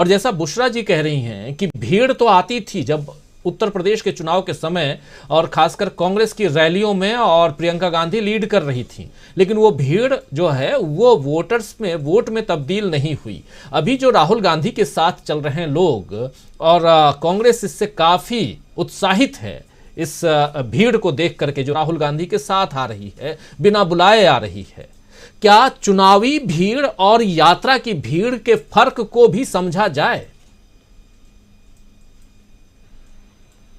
और जैसा बुशरा जी कह रही हैं कि भीड़ तो आती थी जब उत्तर प्रदेश के चुनाव के समय, और खासकर कांग्रेस की रैलियों में, और प्रियंका गांधी लीड कर रही थी, लेकिन वो भीड़ जो है वो वोटर्स में, वोट में तब्दील नहीं हुई। अभी जो राहुल गांधी के साथ चल रहे हैं लोग, और कांग्रेस इससे काफी उत्साहित है, इस भीड़ को देख करके जो राहुल गांधी के साथ आ रही है, बिना बुलाए आ रही है। क्या चुनावी भीड़ और यात्रा की भीड़ के फर्क को भी समझा जाए?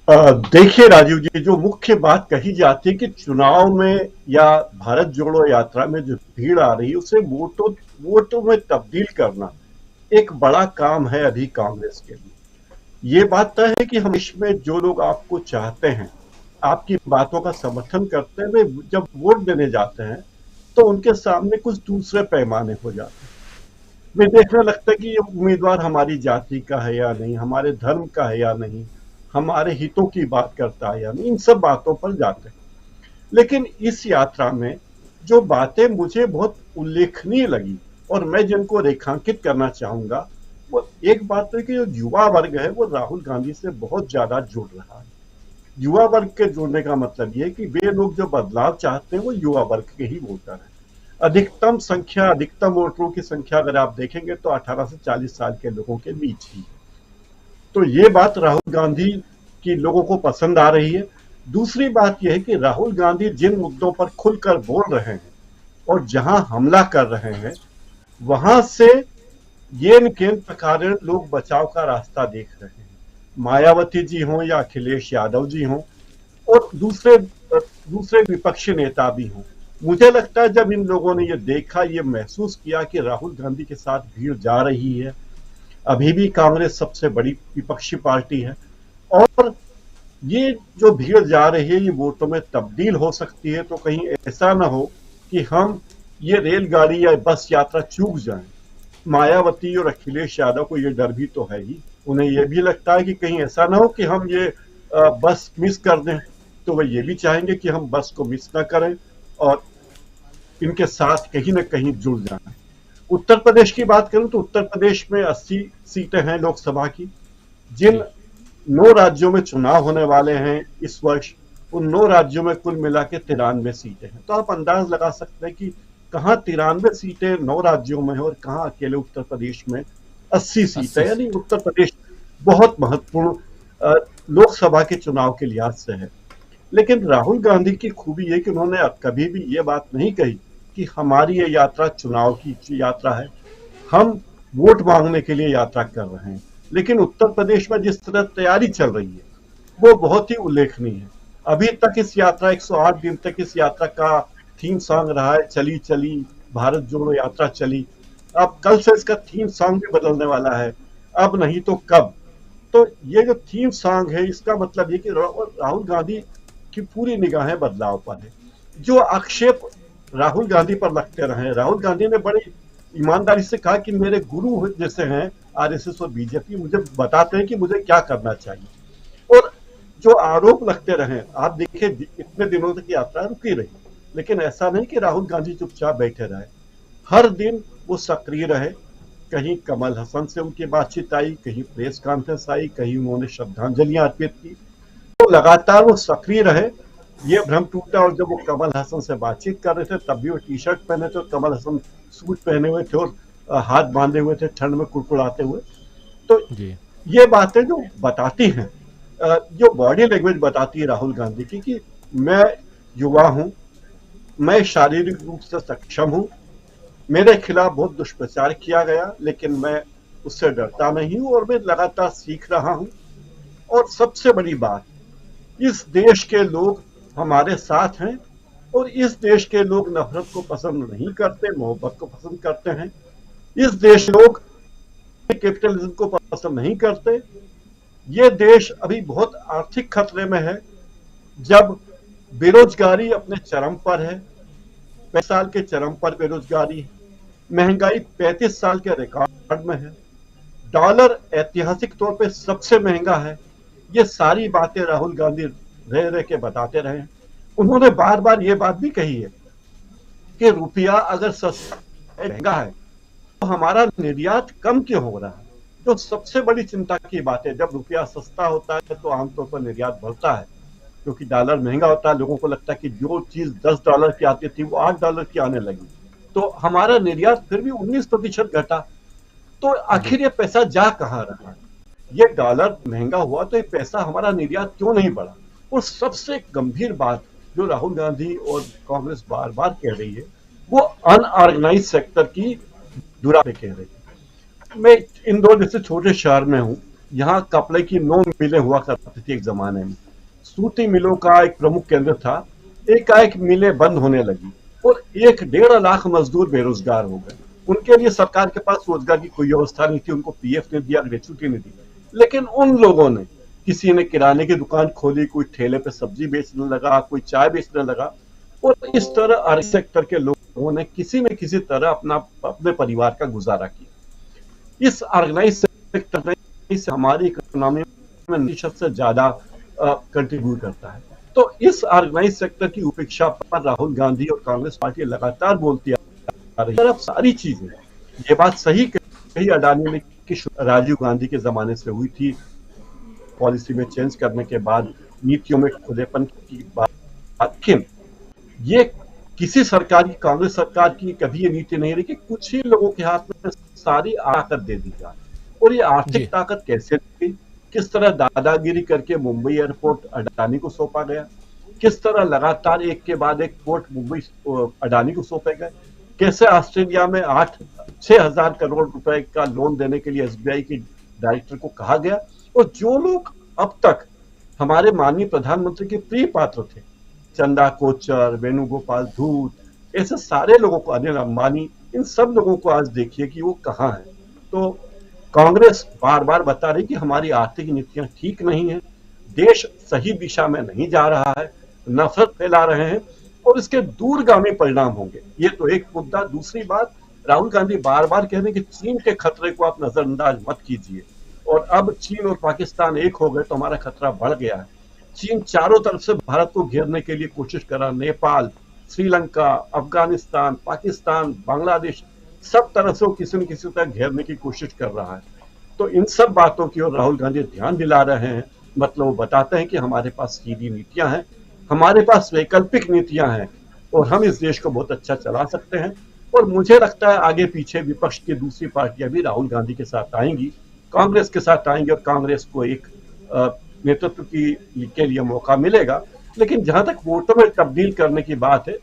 देखिए राजीव जी, जो मुख्य बात कही जाती है कि चुनाव में या भारत जोड़ो यात्रा में जो भीड़ आ रही है उसे वोटों में तब्दील करना एक बड़ा काम है अभी कांग्रेस के लिए। ये बात तय है कि हम इसमें जो लोग आपको चाहते हैं, आपकी बातों का समर्थन करते हैं, वे जब वोट देने जाते हैं तो उनके सामने कुछ दूसरे पैमाने हो जाते हैं। वे देखने लगता है कि ये उम्मीदवार हमारी जाति का है या नहीं, हमारे धर्म का है या नहीं, हमारे हितों की बात करता है या नहीं, इन सब बातों पर जाते हैं। लेकिन इस यात्रा में जो बातें मुझे बहुत उल्लेखनीय लगी और मैं जिनको रेखांकित करना चाहूंगा, वो एक बात तो है कि जो युवा वर्ग है वो राहुल गांधी से बहुत ज्यादा जुड़ रहा है। युवा वर्ग के जुड़ने का मतलब ये है कि वे लोग जो बदलाव चाहते हैं वो युवा वर्ग के ही वोटर हैं। अधिकतम संख्या, अधिकतम वोटरों की संख्या अगर आप देखेंगे तो 18 से 40 साल के लोगों के बीच ही। तो ये बात राहुल गांधी की लोगों को पसंद आ रही है। दूसरी बात यह है कि राहुल गांधी जिन मुद्दों पर खुलकर बोल रहे हैं और जहां हमला कर रहे हैं, वहां से ये न केन प्रकार लोग बचाव का रास्ता देख रहे हैं। मायावती जी हों या अखिलेश यादव जी हों और दूसरे विपक्षी नेता भी हों, मुझे लगता है जब इन लोगों ने ये देखा, ये महसूस किया कि राहुल गांधी के साथ भीड़ जा रही है, अभी भी कांग्रेस सबसे बड़ी विपक्षी पार्टी है, और ये जो भीड़ जा रही है ये वोटों में तब्दील हो सकती है, तो कहीं ऐसा ना हो कि हम ये रेलगाड़ी या बस यात्रा चूक जाएं। मायावती और अखिलेश यादव को ये डर भी तो है ही, उन्हें ये भी लगता है कि कहीं ऐसा ना हो कि हम ये बस मिस कर दें, तो वे ये भी चाहेंगे कि हम बस को मिस ना करें और इनके साथ कहीं ना कहीं जुड़ जाएं। उत्तर प्रदेश की बात करूं तो उत्तर प्रदेश में 80 सीटें हैं लोकसभा की। जिन 9 राज्यों में चुनाव होने वाले हैं इस वर्ष, उन 9 राज्यों में कुल मिला के 93 सीटें हैं। तो आप अंदाज लगा सकते हैं कि कहां 93 सीटें 9 राज्यों में है और कहां अकेले उत्तर प्रदेश में 80 सीटें। यानी उत्तर प्रदेश बहुत महत्वपूर्ण लोकसभा के चुनाव के लिहाज से है। लेकिन राहुल गांधी की खूबी है कि उन्होंने कभी भी ये बात नहीं कही कि हमारी ये यात्रा चुनाव की यात्रा है, हम वोट मांगने के लिए यात्रा कर रहे हैं। लेकिन उत्तर प्रदेश में जिस तरह तैयारी चल रही है वो बहुत ही उल्लेखनीय है। अभी तक इस यात्रा 108 दिन तक इस यात्रा का थीम सॉन्ग रहा है, चली चली भारत जोड़ो यात्रा चली। अब कल से इसका थीम सॉन्ग भी बदलने वाला है, अब नहीं तो कब। तो ये जो थीम सॉन्ग है इसका मतलब ये कि राहुल गांधी की पूरी निगाहें बदलाव पर है। जो आक्षेप राहुल गांधी पर लगते रहे, राहुल गांधी ने बड़ी ईमानदारी से कहा कि मेरे गुरु जैसे हैं आरएसएस और बीजेपी, मुझे बताते हैं कि मुझे क्या करना चाहिए। और जो आरोप लगते रहे, आप देखिए इतने दिनों तक यात्रा रुकी रही, लेकिन ऐसा नहीं कि राहुल गांधी चुपचाप बैठे रहे। हर दिन वो सक्रिय रहे। कहीं कमल हसन से उनकी बातचीत आई, कहीं प्रेस कॉन्फ्रेंस आई, कहीं उन्होंने श्रद्धांजलियां अर्पित की। तो लगातार वो सक्रिय रहे। ये भ्रम टूटा और जब वो कमल हसन से बातचीत कर रहे थे तब भी वो टी शर्ट पहने थे, कमल हसन सूट पहने हुए थे और हाथ बांधे हुए थे, ठंड में कुड़कुड़ाते हुए। तो ये बातें जो बताती हैं, जो बॉडी लैंग्वेज बताती है राहुल गांधी की कि मैं युवा हूं, मैं शारीरिक रूप से सक्षम हूं, मेरे खिलाफ बहुत दुष्प्रचार किया गया लेकिन मैं उससे डरता नहीं हूं और मैं लगातार सीख रहा हूं। और सबसे बड़ी बात, इस देश के लोग हमारे साथ हैं और इस देश के लोग नफरत को पसंद नहीं करते, मोहब्बत को पसंद करते हैं। इस देश लोग कैपिटलिज्म को पसंद नहीं करते। ये देश अभी बहुत आर्थिक खतरे में है, जब बेरोजगारी अपने चरम पर है, 5 साल के चरम पर बेरोजगारी है, महंगाई 35 साल के रिकॉर्ड में है, डॉलर ऐतिहासिक तौर पे सबसे महंगा है। ये सारी बातें राहुल गांधी रह रह के बताते रहे। उन्होंने बार बार ये बात भी कही है कि रुपया अगर सस्ता महंगा है तो हमारा निर्यात कम क्यों हो रहा है। जो सबसे बड़ी चिंता की बात है, जब रुपया सस्ता होता है तो आमतौर पर निर्यात बढ़ता है, क्योंकि डॉलर महंगा होता है। लोगों को लगता है कि जो चीज $10 की आती थी वो $8 की आने लगी, तो हमारा निर्यात फिर भी 19% घटा। तो जी। आखिर ये पैसा जा कहाँ रहा? ये डॉलर महंगा हुआ तो ये पैसा हमारा निर्यात क्यों नहीं बढ़ा? और सबसे गंभीर बात जो राहुल गांधी और कांग्रेस बार बार कह रही है, वो अनऑर्गेनाइज सेक्टर की दुरा पे कह रही है। मैं इंदौर जैसे छोटे शहर में हूँ, यहाँ कपड़े की 9 मिलें हुआ करती थी एक जमाने में। सूती मिलों का एक प्रमुख केंद्र था। एकाएक मिलें बंद होने लगी और 1-1.5 लाख मजदूर बेरोजगार हो गए। उनके लिए सरकार के पास रोजगार की कोई व्यवस्था नहीं थी, उनको पीएफ नहीं दिया, ग्रेच्युटी नहीं दी। लेकिन उन लोगों ने, किसी ने किराने की दुकान खोली, कोई ठेले पे सब्जी बेचने लगा, कोई चाय बेचने लगा, और इस तरह हर सेक्टर के लोगों ने किसी न किसी तरह अपने परिवार का गुजारा किया। इस ऑर्गेनाइज सेक्टर ने हमारी इकोनॉमी में 90% से ज्यादा कंट्रीब्यूट करता है। तो इस ऑर्गेनाइज सेक्टर की उपेक्षा पर राहुल गांधी और कांग्रेस पार्टी लगातार बोलती आ रही है। अब सारी चीजें, ये बात सही कही अडानी ने कि राजीव गांधी के जमाने से हुई थी, पॉलिसी में चेंज करने के बाद, नीतियों में खुलेपन की बात, लेकिन ये किसी सरकार की, कांग्रेस सरकार की कभी ये नीति नहीं रही कि कुछ ही लोगों के हाथ में सारी ताकत दे दी जाए। और ये आर्थिक जी। ताकत कैसे दी? किस तरह दादागिरी करके मुंबई एयरपोर्ट अडानी को सौंपा गया, किस तरह लगातार एक के बाद एक पोर्ट मुंबई अडानी को सौंपे गए, कैसे ऑस्ट्रेलिया में 6,000 करोड़ रुपए का लोन देने के लिए एसबीआई की डायरेक्टर को कहा गया। और जो लोग अब तक हमारे माननीय प्रधानमंत्री के प्रिय पात्र थे, चंदा कोचर, वेणुगोपाल धूत, ऐसे सारे लोगों को, अनिल अंबानी, इन सब लोगों को आज देखिए कि वो कहाँ है। तो कांग्रेस बार बार बता रही कि हमारी आर्थिक नीतियां ठीक नहीं है, देश सही दिशा में नहीं जा रहा है, नफरत फैला रहे हैं और इसके दूरगामी परिणाम होंगे। ये तो एक मुद्दा। दूसरी बात, राहुल गांधी बार बार कह रहे हैं कि चीन के खतरे को आप नजरअंदाज मत कीजिए, और अब चीन और पाकिस्तान एक हो गए तो हमारा खतरा बढ़ गया है। चीन चारों तरफ से भारत को घेरने के लिए कोशिश कर रहा है। नेपाल, श्रीलंका, अफगानिस्तान, पाकिस्तान, बांग्लादेश, सब तरफ से वो किसी न किसी तरह घेरने की कोशिश कर रहा है। तो इन सब बातों की ओर राहुल गांधी ध्यान दिला रहे हैं। मतलब वो बताते हैं कि हमारे पास सीधी नीतियां हैं, हमारे पास वैकल्पिक नीतियां हैं और हम इस देश को बहुत अच्छा चला सकते हैं। और मुझे लगता है आगे पीछे विपक्ष की दूसरी पार्टियां भी राहुल गांधी के साथ आएंगी, कांग्रेस के साथ आएंगी, और कांग्रेस को एक नेतृत्व के लिए मौका मिलेगा। लेकिन जहां तक वोटों में तब्दील करने की बात है,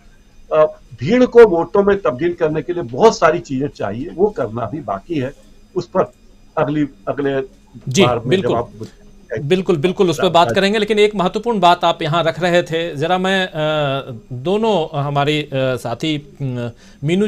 भीड़ को वोटों में तब्दील करने के लिए बहुत सारी चीजें चाहिए, वो करना भी बाकी है। उस पर अगले जी बार में जब बिल्कुल, आप बिल्कुल बिल्कुल उस पर बात करेंगे। लेकिन एक महत्वपूर्ण बात आप यहाँ रख रहे थे, जरा मैं दोनों हमारी साथी मीनू जी